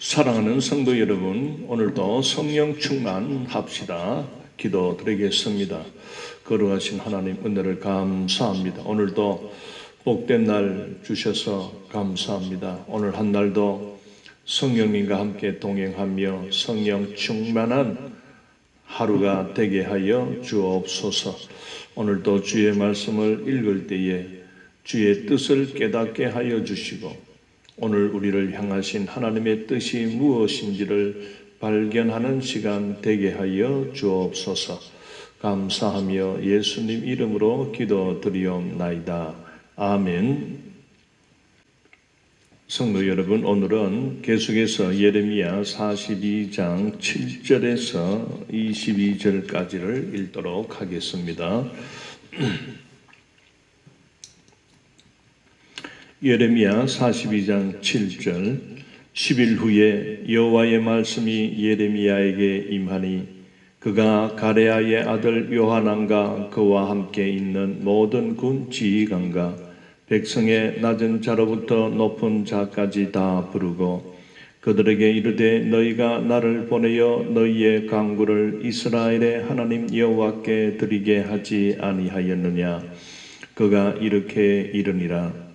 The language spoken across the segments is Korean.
사랑하는 성도 여러분, 오늘도 성령 충만합시다. 기도드리겠습니다. 거룩하신 하나님 은혜를 감사합니다. 오늘도 복된 날 주셔서 감사합니다. 오늘 한 날도 성령님과 함께 동행하며 성령 충만한 하루가 되게 하여 주옵소서. 오늘도 주의 말씀을 읽을 때에 주의 뜻을 깨닫게 하여 주시고 오늘 우리를 향하신 하나님의 뜻이 무엇인지를 발견하는 시간 되게 하여 주옵소서. 감사하며 예수님 이름으로 기도드리옵나이다. 아멘. 성도 여러분, 오늘은 계속해서 예레미야 42장 7절에서 22절까지를 읽도록 하겠습니다. 예레미야 42장 7절 10일 후에 여호와의 말씀이 예레미야에게 임하니 그가 가레아의 아들 요하난과 그와 함께 있는 모든 군 지휘관과 백성의 낮은 자로부터 높은 자까지 다 부르고 그들에게 이르되 너희가 나를 보내어 너희의 간구를 이스라엘의 하나님 여호와께 드리게 하지 아니하였느냐. 그가 이렇게 이르니라.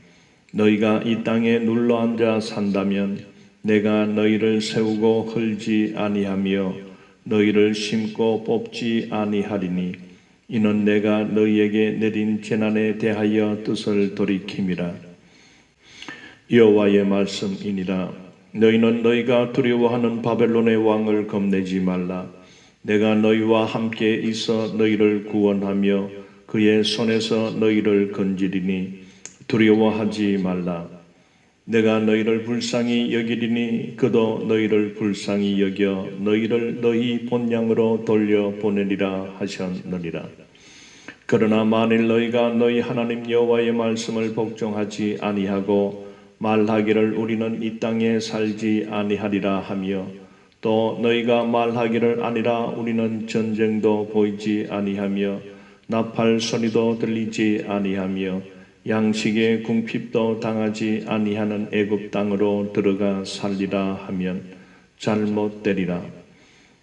너희가 이 땅에 눌러앉아 산다면 내가 너희를 세우고 헐지 아니하며 너희를 심고 뽑지 아니하리니 이는 내가 너희에게 내린 재난에 대하여 뜻을 돌이킴이라. 여호와의 말씀이니라. 너희는 너희가 두려워하는 바벨론의 왕을 겁내지 말라. 내가 너희와 함께 있어 너희를 구원하며 그의 손에서 너희를 건지리니 두려워하지 말라. 내가 너희를 불쌍히 여기리니 그도 너희를 불쌍히 여겨 너희를 너희 본향으로 돌려보내리라 하셨느니라. 그러나 만일 너희가 너희 하나님 여호와의 말씀을 복종하지 아니하고 말하기를 우리는 이 땅에 살지 아니하리라 하며 또 너희가 말하기를 아니라 우리는 전쟁도 보이지 아니하며 나팔 소리도 들리지 아니하며 양식의 궁핍도 당하지 아니하는 애굽 땅으로 들어가 살리라 하면 잘못되리라.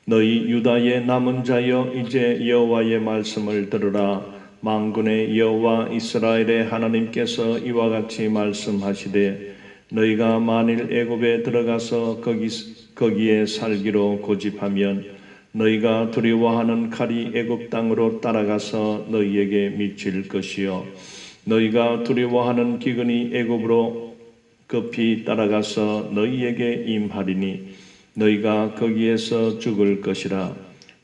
너희 유다의 남은 자여 이제 여호와의 말씀을 들으라. 만군의 여호와 이스라엘의 하나님께서 이와 같이 말씀하시되 너희가 만일 애굽에 들어가서 거기에 살기로 고집하면 너희가 두려워하는 칼이 애굽 땅으로 따라가서 너희에게 미칠 것이요 너희가 두려워하는 기근이 애굽으로 급히 따라가서 너희에게 임하리니 너희가 거기에서 죽을 것이라.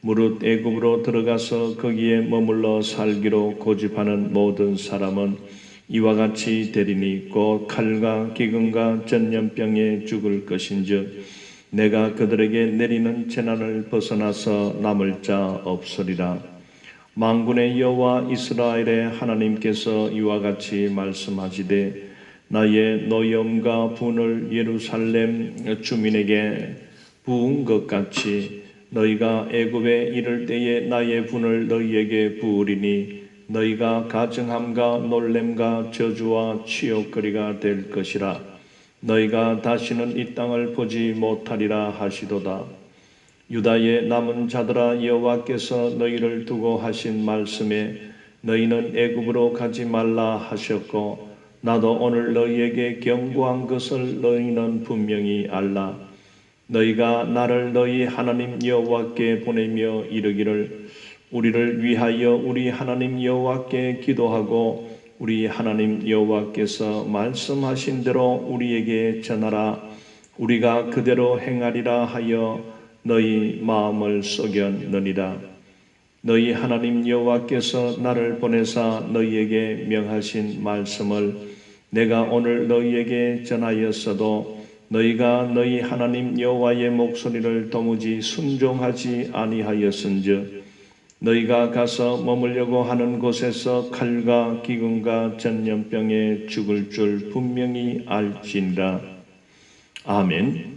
무릇 애굽으로 들어가서 거기에 머물러 살기로 고집하는 모든 사람은 이와 같이 되리니 곧 칼과 기근과 전염병에 죽을 것인즉 내가 그들에게 내리는 재난을 벗어나서 남을 자 없으리라. 만군의 여호와 이스라엘의 하나님께서 이와 같이 말씀하시되 나의 노염과 분을 예루살렘 주민에게 부은 것 같이 너희가 애굽에 이를 때에 나의 분을 너희에게 부으리니 너희가 가증함과 놀램과 저주와 치욕거리가 될 것이라. 너희가 다시는 이 땅을 보지 못하리라 하시도다. 유다의 남은 자들아 여호와께서 너희를 두고 하신 말씀에 너희는 애굽으로 가지 말라 하셨고 나도 오늘 너희에게 경고한 것을 너희는 분명히 알라. 너희가 나를 너희 하나님 여호와께 보내며 이르기를 우리를 위하여 우리 하나님 여호와께 기도하고 우리 하나님 여호와께서 말씀하신 대로 우리에게 전하라. 우리가 그대로 행하리라 하여 너희 마음을 속였느니라. 너희 하나님 여호와께서 나를 보내사 너희에게 명하신 말씀을 내가 오늘 너희에게 전하였어도 너희가 너희 하나님 여호와의 목소리를 도무지 순종하지 아니하였은즉 너희가 가서 머물려고 하는 곳에서 칼과 기근과 전염병에 죽을 줄 분명히 알지니라. 아멘.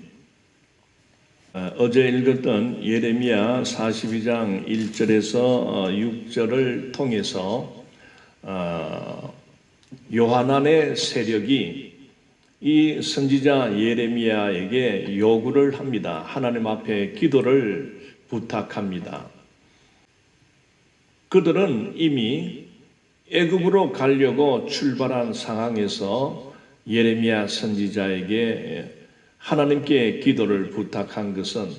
어제 읽었던 예레미야 42장 1절에서 6절을 통해서 요하난의 세력이 이 선지자 예레미야에게 요구를 합니다. 하나님 앞에 기도를 부탁합니다. 그들은 이미 애굽으로 가려고 출발한 상황에서 예레미야 선지자에게 하나님께 기도를 부탁한 것은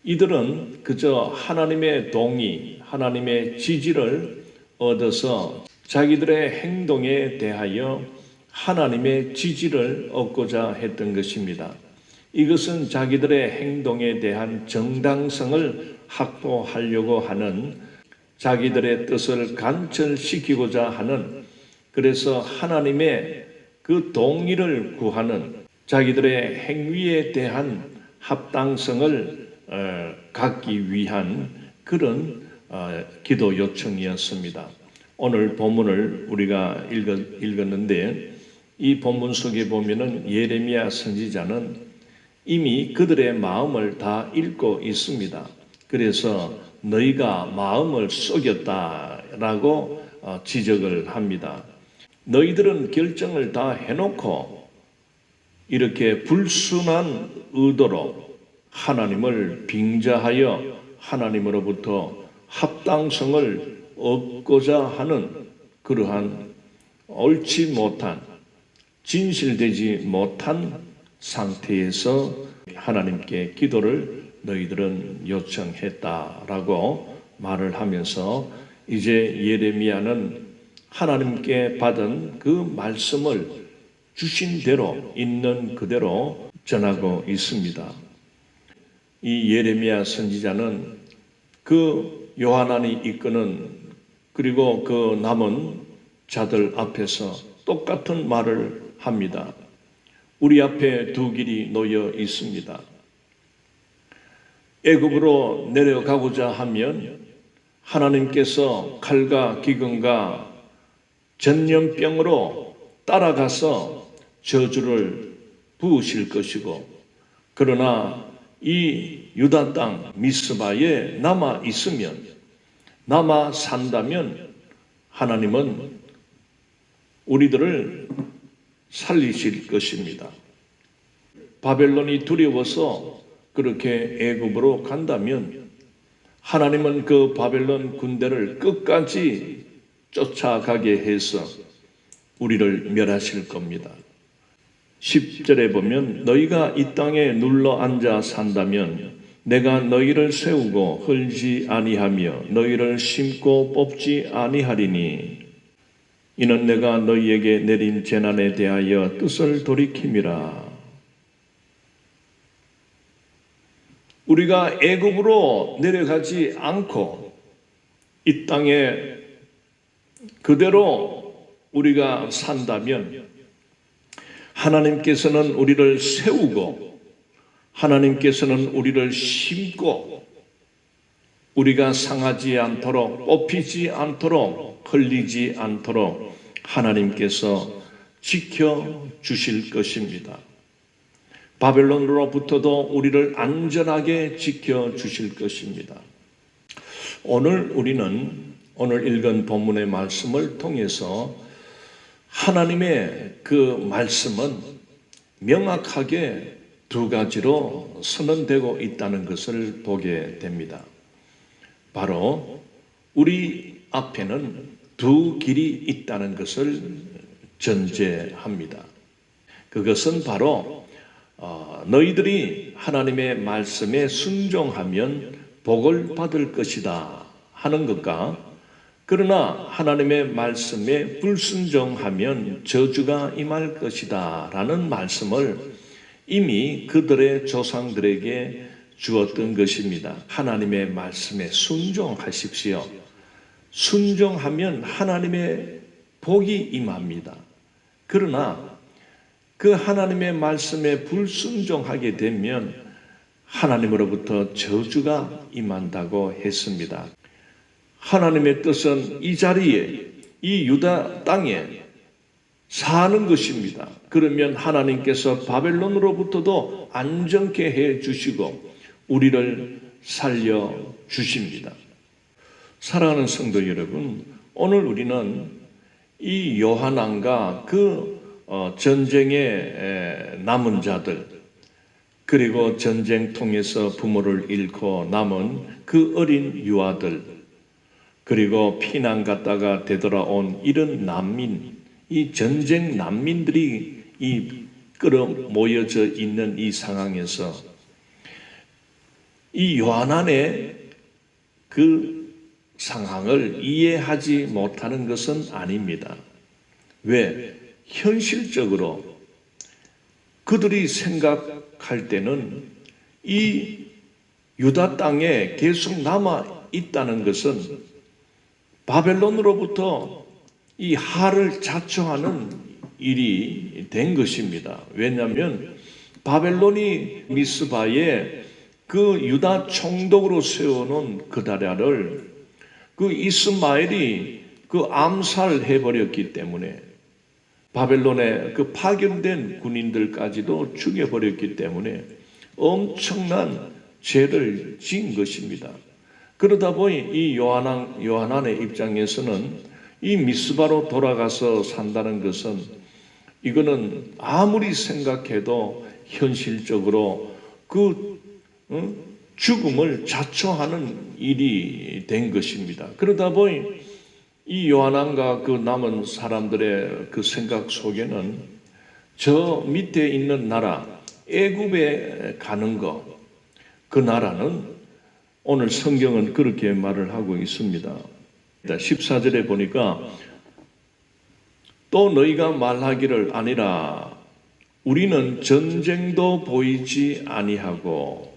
이들은 그저 하나님의 동의, 하나님의 지지를 얻어서 자기들의 행동에 대하여 하나님의 지지를 얻고자 했던 것입니다. 이것은 자기들의 행동에 대한 정당성을 확보하려고 하는, 자기들의 뜻을 관철시키고자 하는, 그래서 하나님의 그 동의를 구하는, 자기들의 행위에 대한 합당성을 갖기 위한 그런 기도 요청이었습니다. 오늘 본문을 우리가 읽었는데 이 본문 속에 보면은 예레미야 선지자는 이미 그들의 마음을 다 읽고 있습니다. 그래서 너희가 마음을 속였다라고 지적을 합니다. 너희들은 결정을 다 해놓고 이렇게 불순한 의도로 하나님을 빙자하여 하나님으로부터 합당성을 얻고자 하는 그러한 옳지 못한, 진실되지 못한 상태에서 하나님께 기도를 너희들은 요청했다라고 말을 하면서 이제 예레미야는 하나님께 받은 그 말씀을 주신 대로 있는 그대로 전하고 있습니다. 이 예레미야 선지자는 그 요하난이 이끄는 그리고 그 남은 자들 앞에서 똑같은 말을 합니다. 우리 앞에 두 길이 놓여 있습니다. 애굽으로 내려가고자 하면 하나님께서 칼과 기근과 전염병으로 따라가서 저주를 부으실 것이고, 그러나 이 유다 땅 미스바에 남아 있으면, 남아 산다면 하나님은 우리들을 살리실 것입니다. 바벨론이 두려워서 그렇게 애굽으로 간다면 하나님은 그 바벨론 군대를 끝까지 쫓아가게 해서 우리를 멸하실 겁니다. 10절에 보면 너희가 이 땅에 눌러 앉아 산다면 내가 너희를 세우고 헐지 아니하며 너희를 심고 뽑지 아니하리니 이는 내가 너희에게 내린 재난에 대하여 뜻을 돌이킴이라. 우리가 애굽으로 내려가지 않고 이 땅에 그대로 우리가 산다면 하나님께서는 우리를 세우고 하나님께서는 우리를 심고 우리가 상하지 않도록, 뽑히지 않도록, 흘리지 않도록 하나님께서 지켜주실 것입니다. 바벨론으로부터도 우리를 안전하게 지켜주실 것입니다. 오늘 우리는 오늘 읽은 본문의 말씀을 통해서 하나님의 그 말씀은 명확하게 두 가지로 선언되고 있다는 것을 보게 됩니다. 바로 우리 앞에는 두 길이 있다는 것을 전제합니다. 그것은 바로 너희들이 하나님의 말씀에 순종하면 복을 받을 것이다 하는 것과, 그러나 하나님의 말씀에 불순종하면 저주가 임할 것이다 라는 말씀을 이미 그들의 조상들에게 주었던 것입니다. 하나님의 말씀에 순종하십시오. 순종하면 하나님의 복이 임합니다. 그러나 그 하나님의 말씀에 불순종하게 되면 하나님으로부터 저주가 임한다고 했습니다. 하나님의 뜻은 이 자리에, 이 유다 땅에 사는 것입니다. 그러면 하나님께서 바벨론으로부터도 안정케 해 주시고 우리를 살려 주십니다. 사랑하는 성도 여러분, 오늘 우리는 이 요한왕과 그 전쟁에 남은 자들, 그리고 전쟁 통해서 부모를 잃고 남은 그 어린 유아들, 그리고 피난 갔다가 되돌아온 이런 난민, 이 전쟁 난민들이 끌어 모여져 있는 이 상황에서 이 요한안의 그 상황을 이해하지 못하는 것은 아닙니다. 왜? 현실적으로 그들이 생각할 때는 이 유다 땅에 계속 남아 있다는 것은 바벨론으로부터 이 하를 자초하는 일이 된 것입니다. 왜냐하면 바벨론이 미스바에 그 유다 총독으로 세워놓은 그다랴를 그 이스마엘이 그 암살해 버렸기 때문에 바벨론의 그 파견된 군인들까지도 죽여버렸기 때문에 엄청난 죄를 지은 것입니다. 그러다 보니 이 요한안의 입장에서는 이 미스바로 돌아가서 산다는 것은 이거는 아무리 생각해도 현실적으로 그 죽음을 자초하는 일이 된 것입니다. 그러다 보니 이 요한안과 그 남은 사람들의 그 생각 속에는 저 밑에 있는 나라 애굽에 가는 것, 그 나라는 오늘 성경은 그렇게 말을 하고 있습니다. 14절에 보니까 또 너희가 말하기를 아니라 우리는 전쟁도 보이지 아니하고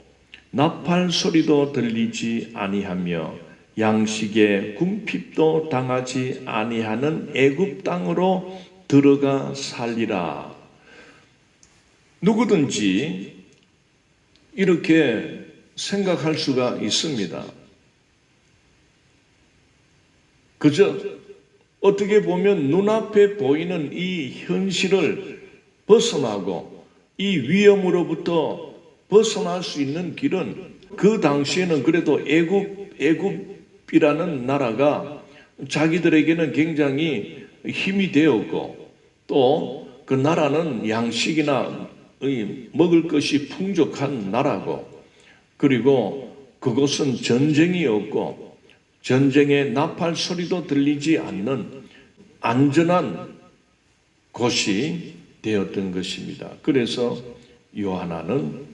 나팔 소리도 들리지 아니하며 양식에 궁핍도 당하지 아니하는 애굽 땅으로 들어가 살리라. 누구든지 이렇게 생각할 수가 있습니다. 그저 어떻게 보면 눈앞에 보이는 이 현실을 벗어나고 이 위험으로부터 벗어날 수 있는 길은 그 당시에는 그래도 애굽이라는 나라가 자기들에게는 굉장히 힘이 되었고 또 그 나라는 양식이나 먹을 것이 풍족한 나라고 그리고 그곳은 전쟁이 없고 전쟁의 나팔 소리도 들리지 않는 안전한 곳이 되었던 것입니다. 그래서 요한안은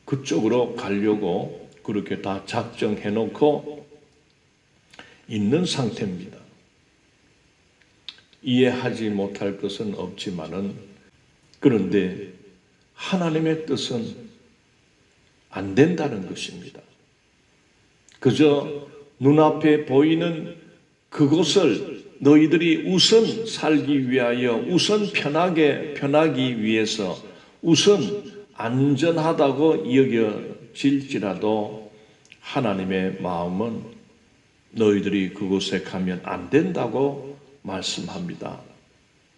그쪽으로 가려고 그렇게 다 작정해 놓고 있는 상태입니다. 이해하지 못할 것은 없지만은 그런데 하나님의 뜻은 안 된다는 것입니다. 그저 눈앞에 보이는 그곳을 너희들이 우선 살기 위하여 우선 편하기 위해서 우선 안전하다고 여겨질지라도 하나님의 마음은 너희들이 그곳에 가면 안 된다고 말씀합니다.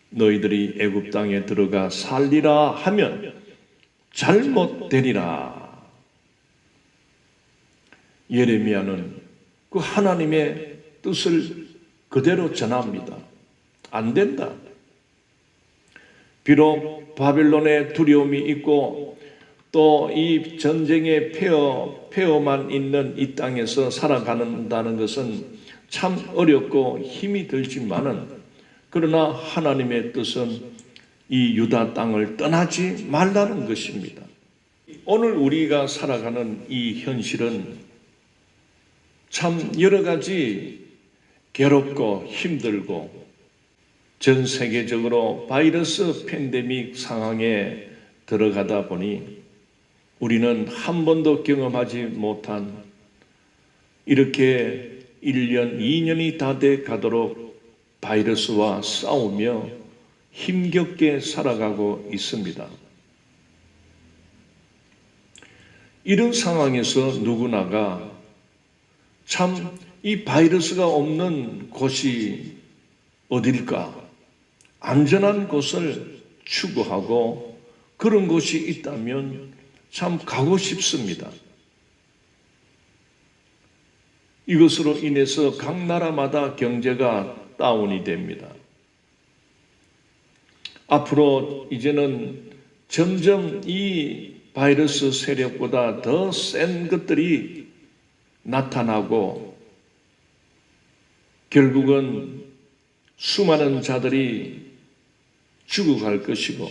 너희들이 애굽 땅에 들어가 살리라 하면 잘못되리라. 예레미야는 그 하나님의 뜻을 그대로 전합니다. 안 된다. 비록 바벨론의 두려움이 있고 또 이 전쟁의 폐허만 있는 이 땅에서 살아간다는 것은 참 어렵고 힘이 들지만은 그러나 하나님의 뜻은 이 유다 땅을 떠나지 말라는 것입니다. 오늘 우리가 살아가는 이 현실은 참 여러 가지 괴롭고 힘들고 전 세계적으로 바이러스 팬데믹 상황에 들어가다 보니 우리는 한 번도 경험하지 못한 이렇게 1년, 2년이 다 돼 가도록 바이러스와 싸우며 힘겹게 살아가고 있습니다. 이런 상황에서 누구나가 참 이 바이러스가 없는 곳이 어딜까? 안전한 곳을 추구하고 그런 곳이 있다면 참 가고 싶습니다. 이것으로 인해서 각 나라마다 경제가 다운이 됩니다. 앞으로 이제는 점점 이 바이러스 세력보다 더 센 것들이 나타나고 결국은 수많은 자들이 죽어갈 것이고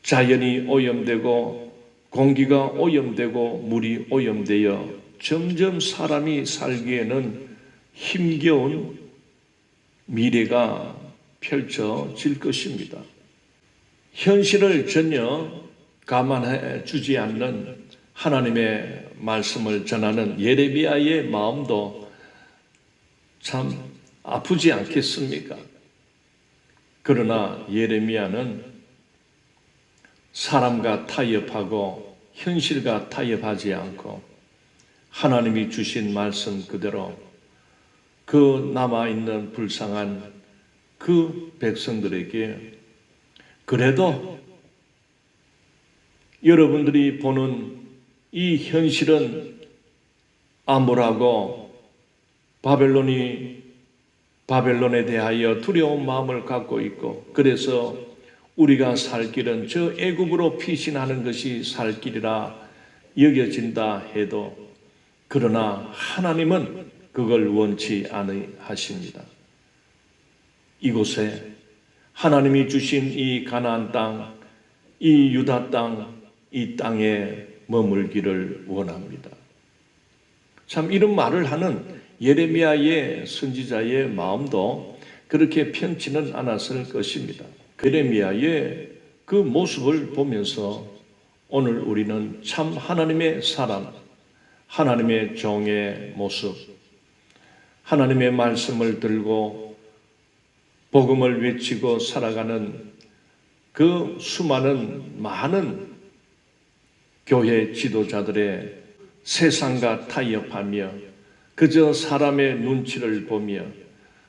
자연이 오염되고 공기가 오염되고 물이 오염되어 점점 사람이 살기에는 힘겨운 미래가 펼쳐질 것입니다. 현실을 전혀 감안해 주지 않는 하나님의 말씀을 전하는 예레미야의 마음도 참 아프지 않겠습니까? 그러나 예레미야는 사람과 타협하고 현실과 타협하지 않고 하나님이 주신 말씀 그대로 그 남아있는 불쌍한 그 백성들에게 그래도 여러분들이 보는 이 현실은 암울하고 바벨론에 대하여 두려운 마음을 갖고 있고 그래서 우리가 살 길은 저 애굽으로 피신하는 것이 살 길이라 여겨진다 해도 그러나 하나님은 그걸 원치 아니하십니다. 이곳에 하나님이 주신 이 가나안 땅, 이 유다 땅, 이 땅에 머물기를 원합니다. 참 이런 말을 하는 예레미야의 선지자의 마음도 그렇게 편치는 않았을 것입니다. 예레미야의 그 모습을 보면서 오늘 우리는 참 하나님의 사람, 하나님의 종의 모습, 하나님의 말씀을 들고 복음을 외치고 살아가는 그 수많은 많은 교회 지도자들의 세상과 타협하며 그저 사람의 눈치를 보며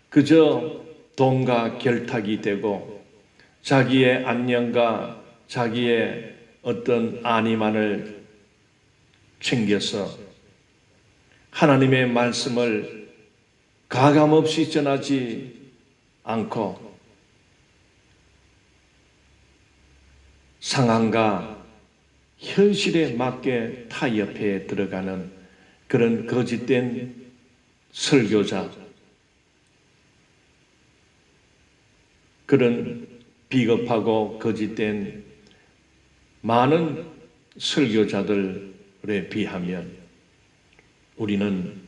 그저 돈과 결탁이 되고 자기의 안녕과 자기의 어떤 안위만을 챙겨서 하나님의 말씀을 가감없이 전하지 않고 상황과 현실에 맞게 타협해 들어가는 그런 거짓된 설교자, 그런 비겁하고 거짓된 많은 설교자들에 비하면 우리는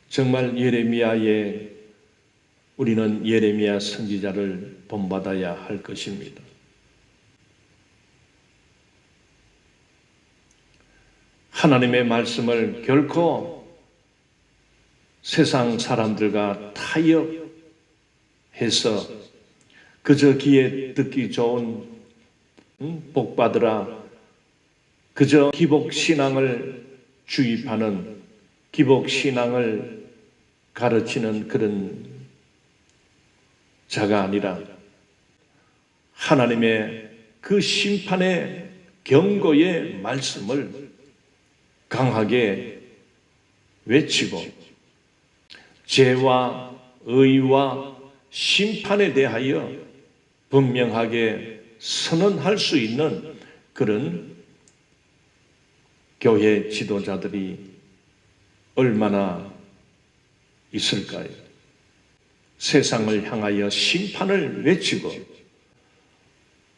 정말 예레미야 선지자를 본받아야 할 것입니다. 하나님의 말씀을 결코 세상 사람들과 타협해서 그저 귀에 듣기 좋은 복받으라 그저 기복신앙을 주입하는 기복신앙을 가르치는 그런 자가 아니라 하나님의 그 심판의 경고의 말씀을 강하게 외치고 죄와 의와 심판에 대하여 분명하게 선언할 수 있는 그런 교회 지도자들이 얼마나 있을까요? 세상을 향하여 심판을 외치고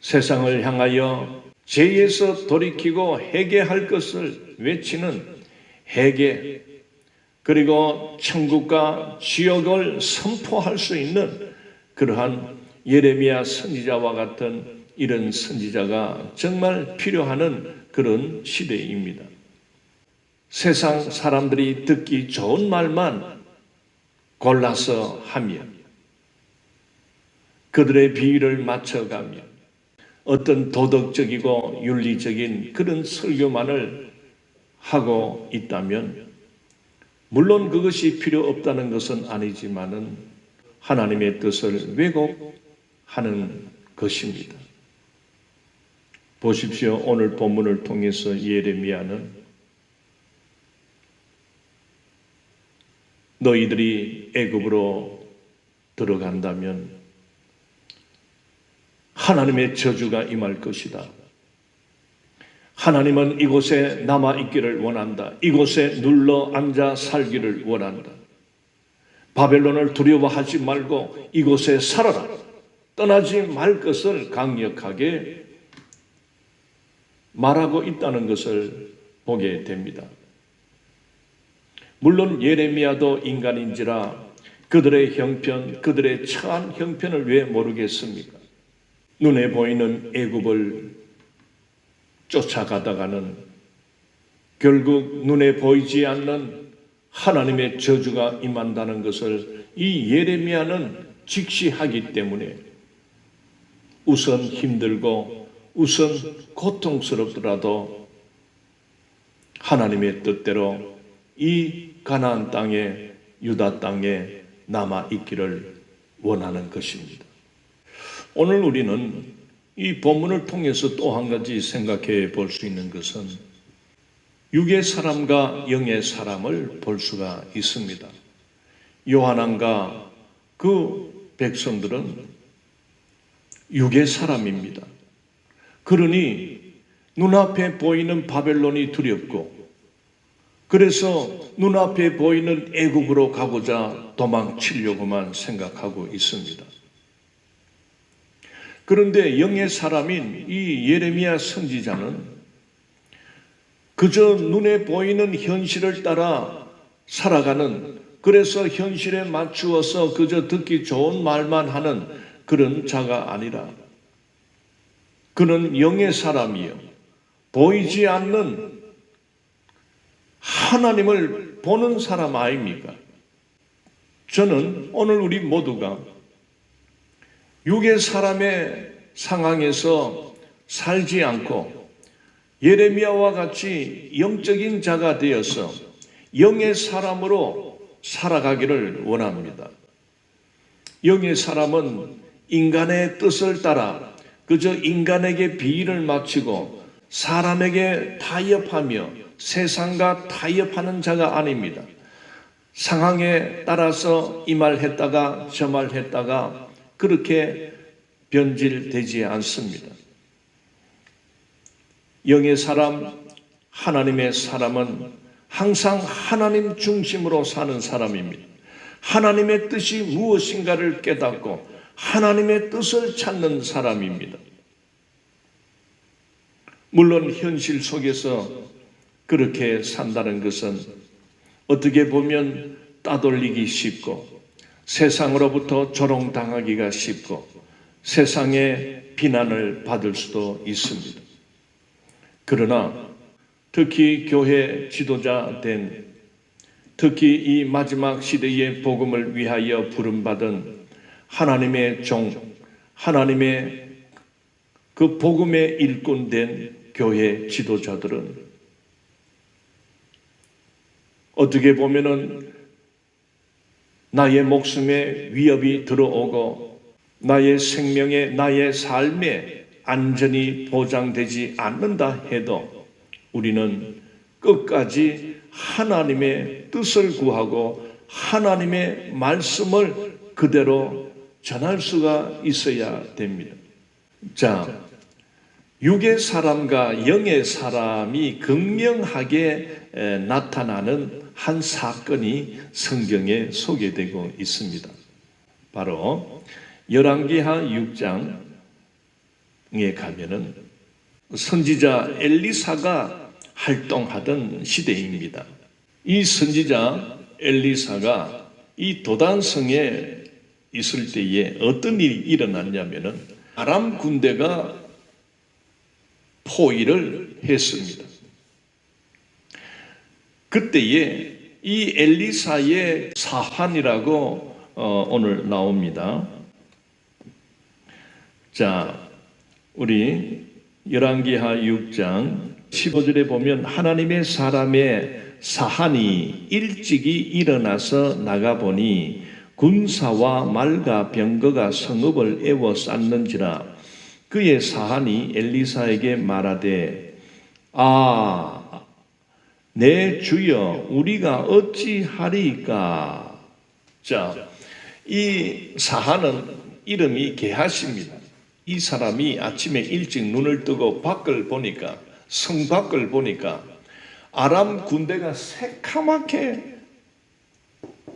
세상을 향하여 죄에서 돌이키고 회개할 것을 외치는 회개, 그리고 천국과 지옥을 선포할 수 있는 그러한 예레미야 선지자와 같은 이런 선지자가 정말 필요한 그런 시대입니다. 세상 사람들이 듣기 좋은 말만 골라서 하며 그들의 비위를 맞춰가며 어떤 도덕적이고 윤리적인 그런 설교만을 하고 있다면 물론 그것이 필요 없다는 것은 아니지만은 하나님의 뜻을 왜곡하는 것입니다. 보십시오. 오늘 본문을 통해서 예레미야는 너희들이 애굽으로 들어간다면 하나님의 저주가 임할 것이다. 하나님은 이곳에 남아있기를 원한다. 이곳에 눌러 앉아 살기를 원한다. 바벨론을 두려워하지 말고 이곳에 살아라. 떠나지 말 것을 강력하게 말하고 있다는 것을 보게 됩니다. 물론 예레미야도 인간인지라 그들의 형편, 그들의 처한 형편을 왜 모르겠습니까? 눈에 보이는 애굽을 쫓아가다가는 결국 눈에 보이지 않는 하나님의 저주가 임한다는 것을 이 예레미야는 직시하기 때문에 우선 힘들고 우선 고통스럽더라도 하나님의 뜻대로 이 가나안 땅에 유다 땅에 남아 있기를 원하는 것입니다. 오늘 우리는 이 본문을 통해서 또 한 가지 생각해 볼 수 있는 것은 육의 사람과 영의 사람을 볼 수가 있습니다. 요한왕과 그 백성들은 육의 사람입니다. 그러니 눈앞에 보이는 바벨론이 두렵고 그래서 눈앞에 보이는 애국으로 가고자 도망치려고만 생각하고 있습니다. 그런데 영의 사람인 이 예레미야 선지자는 그저 눈에 보이는 현실을 따라 살아가는, 그래서 현실에 맞추어서 그저 듣기 좋은 말만 하는 그런 자가 아니라 그는 영의 사람이요, 보이지 않는 하나님을 보는 사람 아닙니까? 저는 오늘 우리 모두가 육의 사람의 상황에서 살지 않고 예레미야와 같이 영적인 자가 되어서 영의 사람으로 살아가기를 원합니다. 영의 사람은 인간의 뜻을 따라 그저 인간에게 비위를 맞추고 사람에게 타협하며 세상과 타협하는 자가 아닙니다. 상황에 따라서 이 말 했다가 저 말 했다가 그렇게 변질되지 않습니다. 영의 사람, 하나님의 사람은 항상 하나님 중심으로 사는 사람입니다. 하나님의 뜻이 무엇인가를 깨닫고 하나님의 뜻을 찾는 사람입니다. 물론 현실 속에서 그렇게 산다는 것은 어떻게 보면 따돌리기 쉽고 세상으로부터 조롱당하기가 쉽고 세상의 비난을 받을 수도 있습니다. 그러나 특히 교회 지도자 된, 특히 이 마지막 시대의 복음을 위하여 부름받은 하나님의 종, 하나님의 그 복음의 일꾼 된 교회 지도자들은 어떻게 보면은 나의 목숨에 위협이 들어오고 나의 생명에, 나의 삶에 안전이 보장되지 않는다 해도 우리는 끝까지 하나님의 뜻을 구하고 하나님의 말씀을 그대로 전할 수가 있어야 됩니다. 자, 육의 사람과 영의 사람이 극명하게 나타나는 한 사건이 성경에 소개되고 있습니다. 바로 열왕기하 6장에 가면은 선지자 엘리사가 활동하던 시대입니다. 이 선지자 엘리사가 이 도단성에 있을 때에 어떤 일이 일어났냐면은 아람 군대가 포위를 했습니다. 그때에 이 엘리사의 사환이라고 오늘 나옵니다. 자, 우리 열왕기하 6장 15절에 보면 하나님의 사람의 사한이 일찍이 일어나서 나가보니 군사와 말과 병거가 성읍을 에워쌌는지라 그의 사한이 엘리사에게 말하되 내 주여 우리가 어찌하리까. 자, 이 사한은 이름이 게하시입니다. 이 사람이 아침에 일찍 눈을 뜨고 밖을 보니까, 성 밖을 보니까 아람 군대가 새카맣게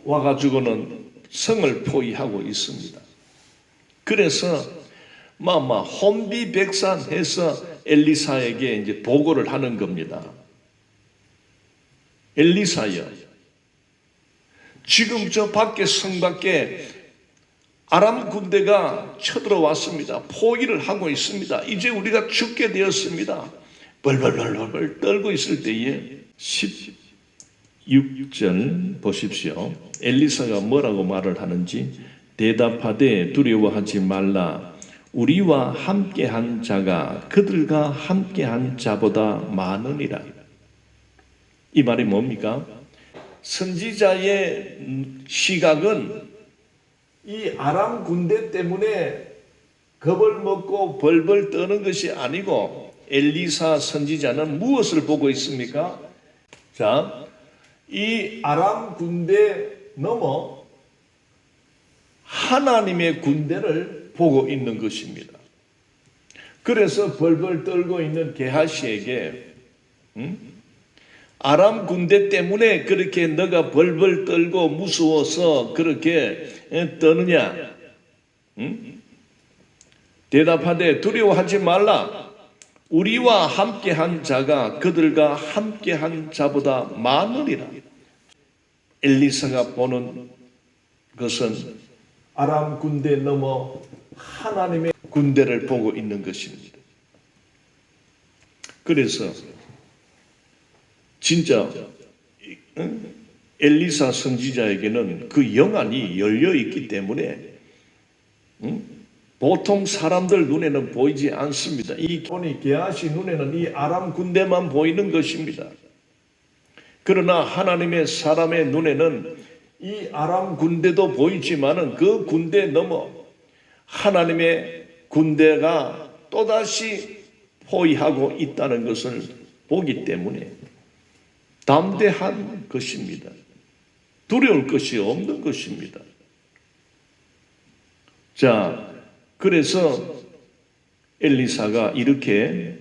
와가지고는 성을 포위하고 있습니다. 그래서 혼비백산해서 엘리사에게 이제 보고를 하는 겁니다. 엘리사여, 지금 저 밖에 성 밖에 아람 군대가 쳐들어왔습니다. 포위를 하고 있습니다. 이제 우리가 죽게 되었습니다. 벌벌벌벌 떨고 있을 때에 16절 보십시오. 엘리사가 뭐라고 말을 하는지, 대답하되 두려워하지 말라. 우리와 함께한 자가 그들과 함께한 자보다 많으니라. 이 말이 뭡니까? 선지자의 시각은 이 아람 군대 때문에 겁을 먹고 벌벌 떠는 것이 아니고, 엘리사 선지자는 무엇을 보고 있습니까? 자, 이 아람 군대 넘어 하나님의 군대를 보고 있는 것입니다. 그래서 벌벌 떨고 있는 게하시에게 아람 군대 때문에 그렇게 너가 벌벌 떨고 무서워서 그렇게 떠느냐? 대답하되 두려워하지 말라. 우리와 함께한 자가 그들과 함께한 자보다 많으리라. 엘리사가 보는 것은 아람 군대 넘어 하나님의 군대를 보고 있는 것입니다. 그래서 진짜 엘리사 선지자에게는 그 영안이 열려 있기 때문에 보통 사람들 눈에는 보이지 않습니다. 이 보니 게하시 눈에는 이 아람 군대만 보이는 것입니다. 그러나 하나님의 사람의 눈에는 이 아람 군대도 보이지만은 그 군대 넘어 하나님의 군대가 또다시 포위하고 있다는 것을 보기 때문에 담대한 것입니다. 두려울 것이 없는 것입니다. 자, 그래서 엘리사가 이렇게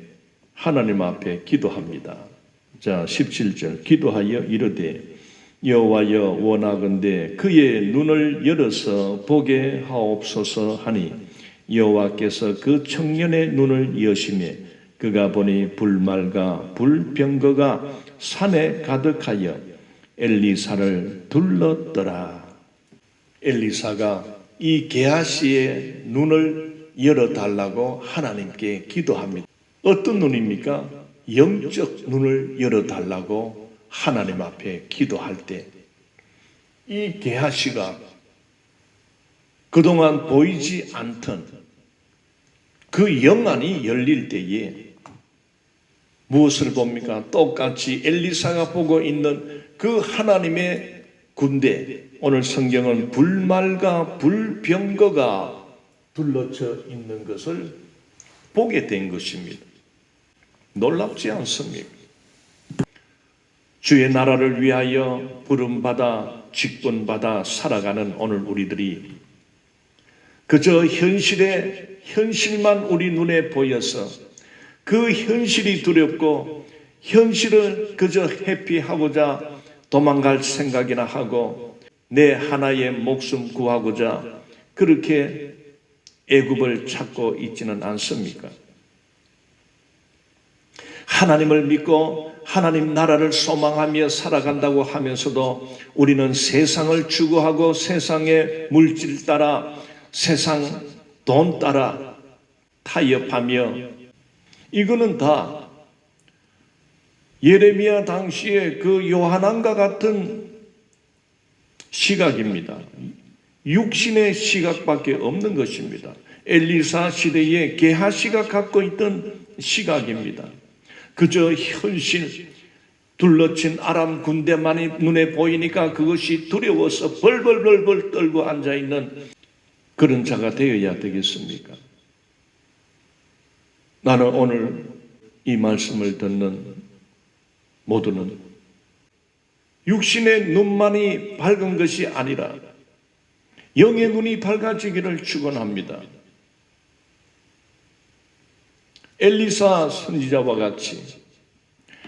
하나님 앞에 기도합니다. 자, 17절 기도하여 이르되 여호와여 원하건대 그의 눈을 열어서 보게 하옵소서 하니 여호와께서 그 청년의 눈을 여시매 그가 보니 불말과 불병거가 산에 가득하여 엘리사를 둘렀더라. 엘리사가 이 게하시의 눈을 열어달라고 하나님께 기도합니다. 어떤 눈입니까? 영적 눈을 열어달라고 하나님 앞에 기도할 때 이 게하시가 그동안 보이지 않던 그 영안이 열릴 때에 무엇을 봅니까? 똑같이 엘리사가 보고 있는 그 하나님의 군대, 오늘 성경은 불말과 불병거가 둘러쳐 있는 것을 보게 된 것입니다. 놀랍지 않습니까? 주의 나라를 위하여 부름받아 직분받아 살아가는 오늘 우리들이 그저 현실만 우리 눈에 보여서 그 현실이 두렵고 현실을 그저 회피하고자 도망갈 생각이나 하고 내 하나의 목숨 구하고자 그렇게 애굽을 찾고 있지는 않습니까? 하나님을 믿고 하나님 나라를 소망하며 살아간다고 하면서도 우리는 세상을 추구하고 세상의 물질 따라 세상 돈 따라 타협하며 이거는 다 예레미야 당시에 그 요한왕과 같은 시각입니다. 육신의 시각밖에 없는 것입니다. 엘리사 시대에 게하시가 갖고 있던 시각입니다. 그저 현실, 둘러친 아람 군대만이 눈에 보이니까 그것이 두려워서 벌벌벌벌 떨고 앉아있는 그런 자가 되어야 되겠습니까? 나는 오늘 이 말씀을 듣는 모두는 육신의 눈만이 밝은 것이 아니라 영의 눈이 밝아지기를 축원합니다. 엘리사 선지자와 같이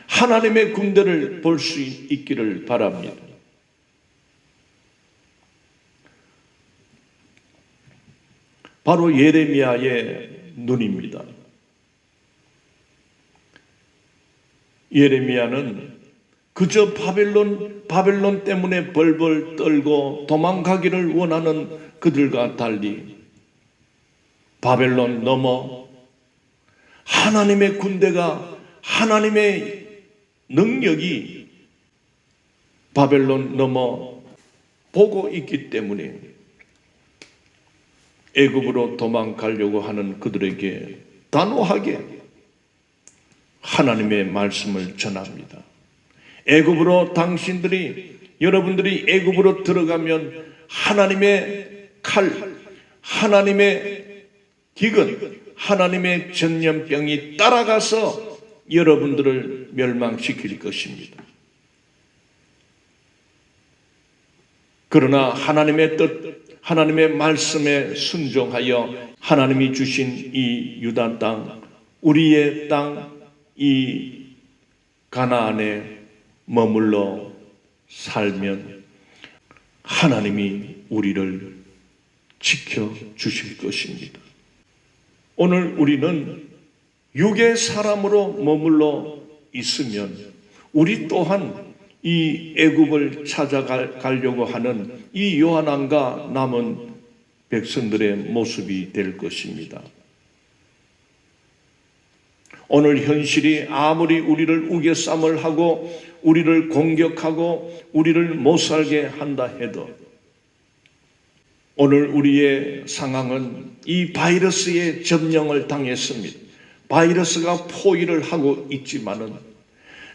하나님의 군대를 볼 수 있기를 바랍니다. 바로 예레미야의 눈입니다. 예레미야는 그저 바벨론 때문에 벌벌 떨고 도망가기를 원하는 그들과 달리 바벨론 넘어 하나님의 군대가, 하나님의 능력이 바벨론 넘어 보고 있기 때문에 애굽으로 도망가려고 하는 그들에게 단호하게 하나님의 말씀을 전합니다. 애굽으로 여러분들이 애굽으로 들어가면 하나님의 칼, 하나님의 기근, 하나님의 전염병이 따라가서 여러분들을 멸망시킬 것입니다. 그러나 하나님의 뜻, 하나님의 말씀에 순종하여 하나님이 주신 이 유다 땅, 우리의 땅, 이 가나안에 머물러 살면 하나님이 우리를 지켜주실 것입니다. 오늘 우리는 육의 사람으로 머물러 있으면 우리 또한 이 애굽을 찾아가려고 하는 이 요한왕과 남은 백성들의 모습이 될 것입니다. 오늘 현실이 아무리 우리를 우겨쌈을 하고 우리를 공격하고 우리를 못살게 한다 해도 오늘 우리의 상황은 이 바이러스의 점령을 당했습니다. 바이러스가 포위를 하고 있지만은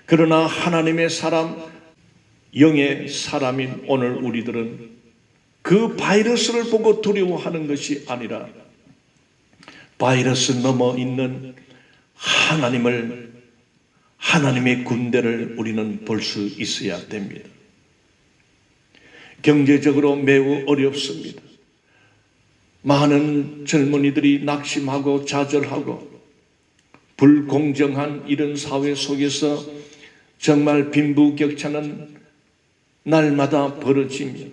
그러나 하나님의 사람, 영의 사람인 오늘 우리들은 그 바이러스를 보고 두려워하는 것이 아니라 바이러스 넘어 있는 하나님의 군대를 우리는 볼 수 있어야 됩니다. 경제적으로 매우 어렵습니다. 많은 젊은이들이 낙심하고 좌절하고 불공정한 이런 사회 속에서 정말 빈부격차는 날마다 벌어지며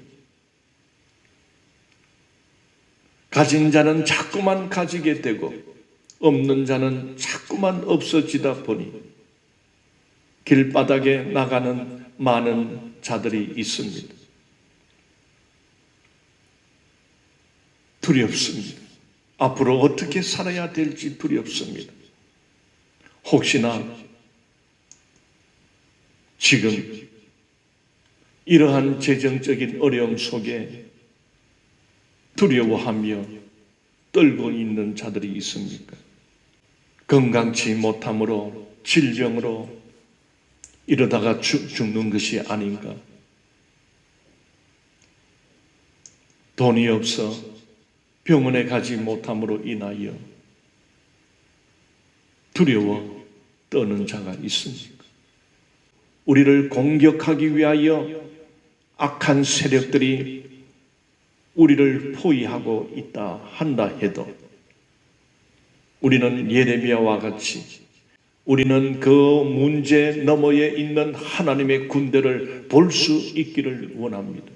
가진 자는 자꾸만 가지게 되고 없는 자는 자꾸만 없어지다 보니 길바닥에 나가는 많은 자들이 있습니다. 두렵습니다. 앞으로 어떻게 살아야 될지 두렵습니다. 혹시나 지금 이러한 재정적인 어려움 속에 두려워하며 떨고 있는 자들이 있습니까? 건강치 못함으로 질병으로 이러다가 죽는 것이 아닌가? 돈이 없어 병원에 가지 못함으로 인하여 두려워 떠는 자가 있습니까? 우리를 공격하기 위하여 악한 세력들이 우리를 포위하고 있다 한다 해도 우리는 예레미야와 같이 우리는 그 문제 너머에 있는 하나님의 군대를 볼 수 있기를 원합니다.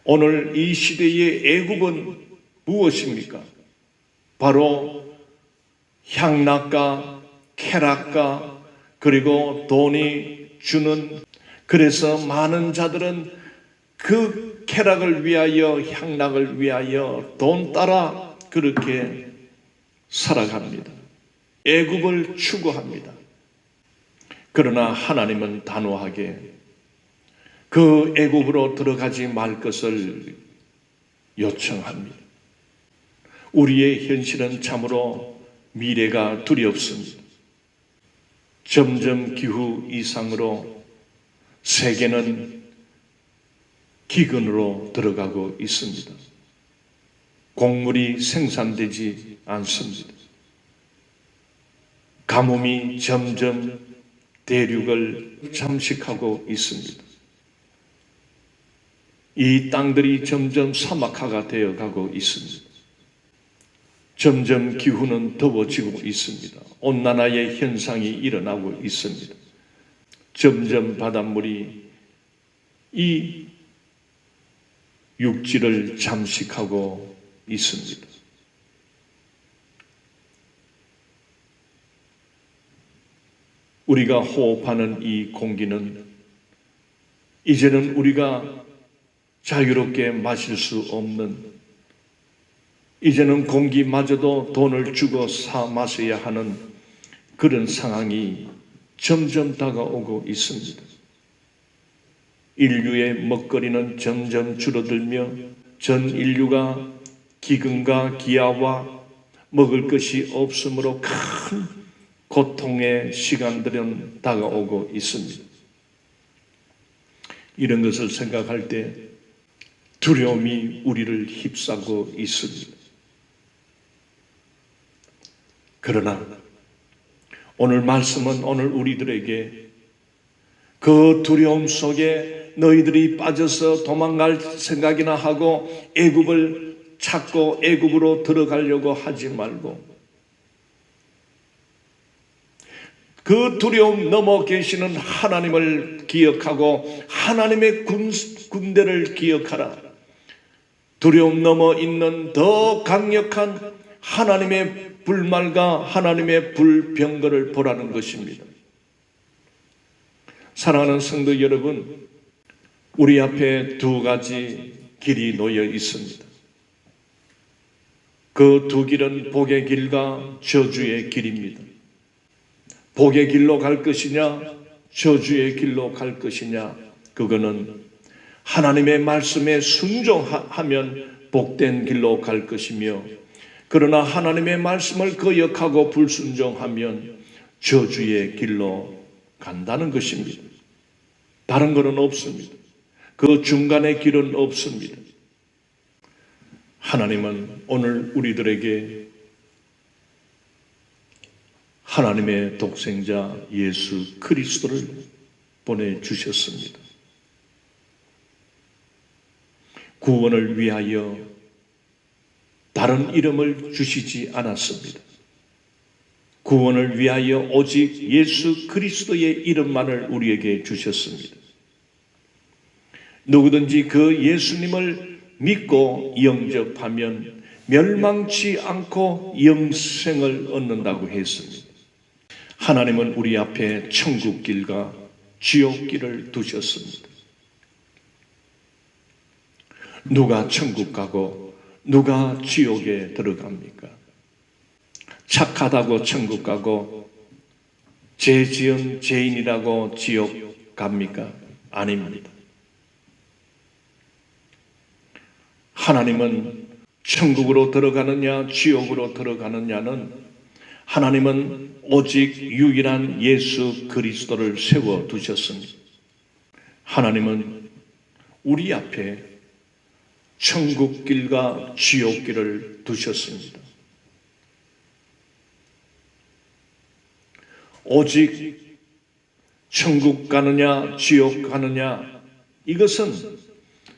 오늘 이 시대의 애굽은 무엇입니까? 바로 향락과 쾌락과 그리고 돈이 주는, 그래서 많은 자들은 그 쾌락을 위하여 향락을 위하여 돈 따라 그렇게 살아갑니다. 애굽을 추구합니다. 그러나 하나님은 단호하게 그 애굽으로 들어가지 말 것을 요청합니다. 우리의 현실은 참으로 미래가 두렵습니다. 점점 기후 이상으로 세계는 기근으로 들어가고 있습니다. 곡물이 생산되지 않습니다. 가뭄이 점점 대륙을 잠식하고 있습니다. 이 땅들이 점점 사막화가 되어 가고 있습니다. 점점 기후는 더워지고 있습니다. 온난화의 현상이 일어나고 있습니다. 점점 바닷물이 이 육지를 잠식하고 있습니다. 우리가 호흡하는 이 공기는 이제는 우리가 자유롭게 마실 수 없는, 이제는 공기마저도 돈을 주고 사 마셔야 하는 그런 상황이 점점 다가오고 있습니다. 인류의 먹거리는 점점 줄어들며 전 인류가 기근과 기아와 먹을 것이 없으므로 큰 고통의 시간들은 다가오고 있습니다. 이런 것을 생각할 때 두려움이 우리를 휩싸고 있습니다. 그러나 오늘 말씀은 오늘 우리들에게 그 두려움 속에 너희들이 빠져서 도망갈 생각이나 하고 애굽을 찾고 애굽으로 들어가려고 하지 말고 그 두려움 넘어 계시는 하나님을 기억하고 하나님의 군대를 기억하라. 두려움 넘어 있는 더 강력한 하나님의 불말과 하나님의 불병거를 보라는 것입니다. 사랑하는 성도 여러분, 우리 앞에 두 가지 길이 놓여 있습니다. 그 두 길은 복의 길과 저주의 길입니다. 복의 길로 갈 것이냐, 저주의 길로 갈 것이냐, 그거는 하나님의 말씀에 순종하면 복된 길로 갈 것이며, 그러나 하나님의 말씀을 거역하고 불순종하면 저주의 길로 간다는 것입니다. 다른 것은 없습니다. 그 중간의 길은 없습니다. 하나님은 오늘 우리들에게 하나님의 독생자 예수 그리스도를 보내주셨습니다. 구원을 위하여 다른 이름을 주시지 않았습니다. 구원을 위하여 오직 예수 그리스도의 이름만을 우리에게 주셨습니다. 누구든지 그 예수님을 믿고 영접하면 멸망치 않고 영생을 얻는다고 했습니다. 하나님은 우리 앞에 천국길과 지옥길을 두셨습니다. 누가 천국 가고 누가 지옥에 들어갑니까? 착하다고 천국 가고 죄 지은 죄인이라고 지옥 갑니까? 아닙니다. 하나님은 천국으로 들어가느냐 지옥으로 들어가느냐는 하나님은 오직 유일한 예수 그리스도를 세워두셨습니다. 하나님은 우리 앞에 천국길과 지옥길을 두셨습니다. 오직 천국 가느냐 지옥 가느냐, 이것은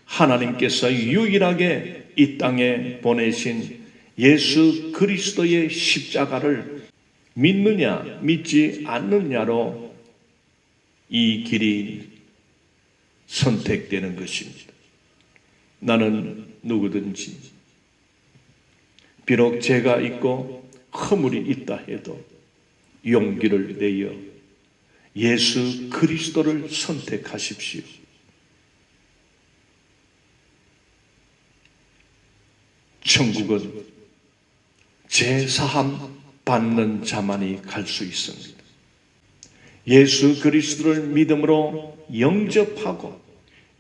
하나님께서 유일하게 이 땅에 보내신 예수 그리스도의 십자가를 믿느냐 믿지 않느냐로 이 길이 선택되는 것입니다. 나는 누구든지 비록 죄가 있고 허물이 있다 해도 용기를 내어 예수 그리스도를 선택하십시오. 천국은 죄사함 받는 자만이 갈 수 있습니다. 예수 그리스도를 믿음으로 영접하고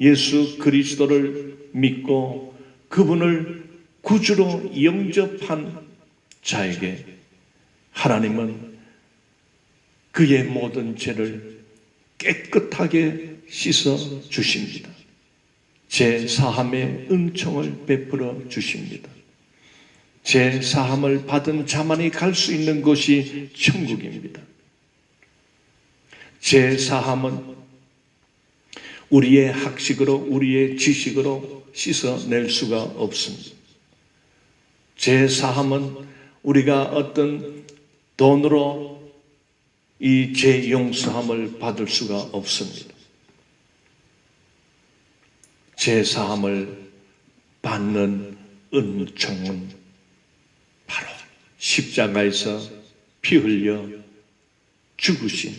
예수 그리스도를 믿고 그분을 구주로 영접한 자에게 하나님은 그의 모든 죄를 깨끗하게 씻어 주십니다. 죄사함의 은총을 베풀어 주십니다. 죄사함을 받은 자만이 갈 수 있는 곳이 천국입니다. 죄사함은 우리의 학식으로 우리의 지식으로 씻어낼 수가 없습니다. 죄사함은 우리가 어떤 돈으로 이 죄 용서함을 받을 수가 없습니다. 죄 사함을 받는 은총은 바로 십자가에서 피 흘려 죽으신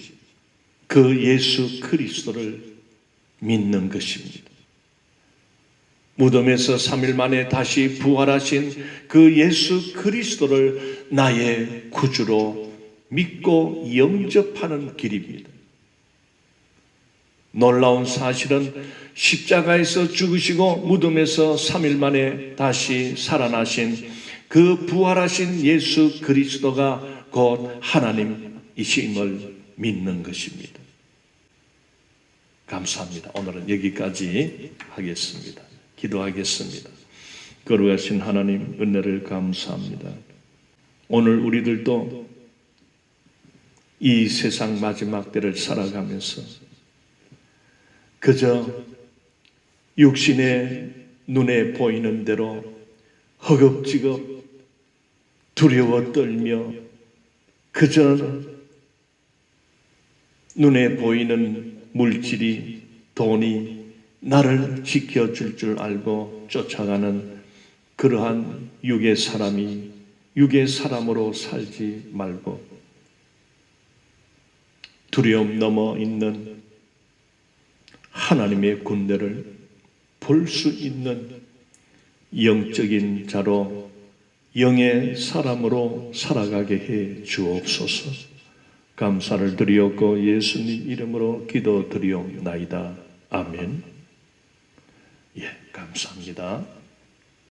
그 예수 그리스도를 믿는 것입니다. 무덤에서 3일 만에 다시 부활하신 그 예수 그리스도를 나의 구주로 믿고 영접하는 길입니다. 놀라운 사실은 십자가에서 죽으시고 무덤에서 3일 만에 다시 살아나신 그 부활하신 예수 그리스도가 곧 하나님이심을 믿는 것입니다. 감사합니다. 오늘은 여기까지 하겠습니다. 기도하겠습니다. 거룩하신 하나님, 은혜를 감사합니다. 오늘 우리들도 이 세상 마지막 때를 살아가면서 그저 육신의 눈에 보이는 대로 허겁지겁 두려워 떨며 그저 눈에 보이는 물질이, 돈이 나를 지켜줄 줄 알고 쫓아가는 그러한 육의 사람이 육의 사람으로 살지 말고 두려움 넘어 있는 하나님의 군대를 볼 수 있는 영적인 자로 영의 사람으로 살아가게 해 주옵소서. 감사를 드리옵고 예수님 이름으로 기도드리옵나이다. 아멘. 예, 감사합니다.